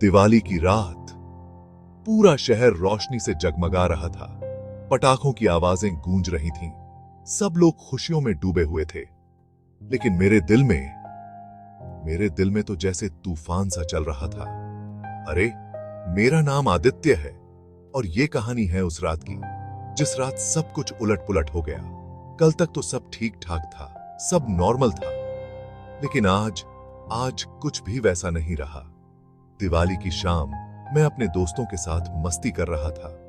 दिवाली की रात पूरा शहर रोशनी से जगमगा रहा था। पटाखों की आवाजें गूंज रही थीं। सब लोग खुशियों में डूबे हुए थे। लेकिन मेरे दिल में तो जैसे तूफान सा चल रहा था। अरे, मेरा नाम आदित्य है और ये कहानी है उस रात की जिस रात सब कुछ उलट-पुलट हो गया। कल तक तो सब ठीक-ठाक था, सब नॉर्मल था। लेकिन आज कुछ भी वैसा नहीं रहा। दिवाली की शाम मैं अपने दोस्तों के साथ मस्ती कर रहा था।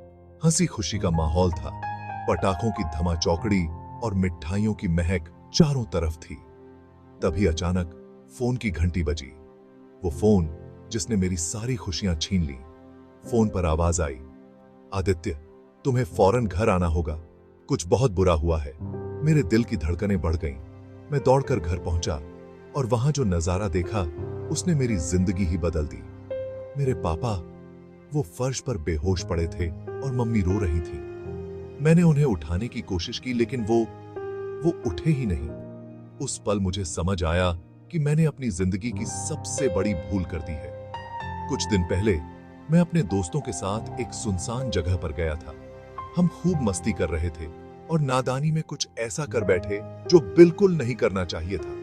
हंसी खुशी का माहौल था। पटाखों की धमाचौकड़ी और मिठाइयों की महक चारों तरफ थी। तभी अचानक फोन की घंटी बजी। वो फोन जिसने मेरी सारी खुशियां छीन ली। फोन पर आवाज आई, आदित्य, तुम्हें फौरन घर आना होगा, कुछ बहुत बुरा हुआ है। मेरे दिल की धड़कनें बढ़ गईं। मैं दौड़कर घर पहुंचा और वहां जो नजारा देखा उसने मेरी जिंदगी ही बदल दी। मेरे पापा वो फर्श पर बेहोश पड़े थे और मम्मी रो रही थी। मैंने उन्हें उठाने की कोशिश की लेकिन वो उठे ही नहीं। उस पल मुझे समझ आया कि मैंने अपनी जिंदगी की सबसे बड़ी भूल कर दी है। कुछ दिन पहले मैं अपने दोस्तों के साथ एक सुनसान जगह पर गया था। हम खूब मस्ती कर रहे थे और नादानी में कुछ ऐसा कर बैठे जो बिल्कुल नहीं करना चाहिए था।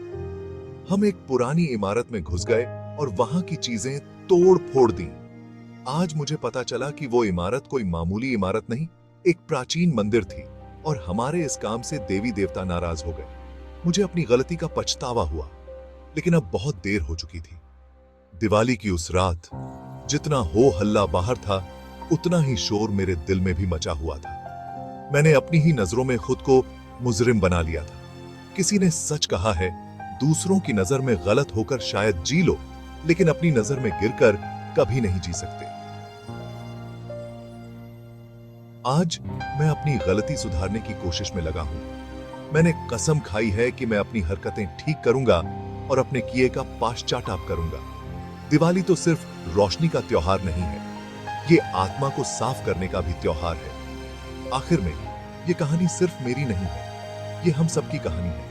हम एक पुरानी इमारत में घुस गए और वहां की चीजें तोड़ फोड़ दी। आज मुझे पता चला कि वो इमारत कोई मामूली इमारत नहीं, एक प्राचीन मंदिर थी और हमारे इस काम से देवी देवता नाराज हो गए। मुझे अपनी गलती का पछतावा हुआ, लेकिन अब बहुत देर हो चुकी थी। दिवाली की उस रात जितना हो हल्ला बाहर था, उतना ही शोर मेरे दिल में भी मचा हुआ था। मैंने अपनी ही नजरों में खुद को मुजरिम बना लिया था। किसी ने सच कहा है, दूसरों की नजर में गलत होकर शायद जी लो, लेकिन अपनी नजर में गिरकर कभी नहीं जी सकते। आज मैं अपनी गलती सुधारने की कोशिश में लगा हूं। मैंने कसम खाई है कि मैं अपनी हरकतें ठीक करूंगा और अपने किए का पाश्चाताप करूंगा। दिवाली तो सिर्फ रोशनी का त्योहार नहीं है, ये आत्मा को साफ करने का भी त्योहार है। आखिर में ये कहानी सिर्फ मेरी नहीं है, ये हम सबकी कहानी है।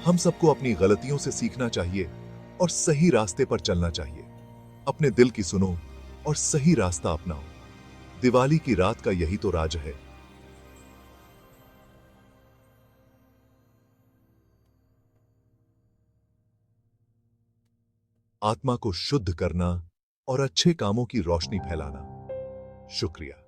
हम सबको अपनी गलतियों से सीखना चाहिए और सही रास्ते पर चलना चाहिए। अपने दिल की सुनो और सही रास्ता अपनाओ। दिवाली की रात का यही तो राज है। आत्मा को शुद्ध करना और अच्छे कामों की रोशनी फैलाना। शुक्रिया।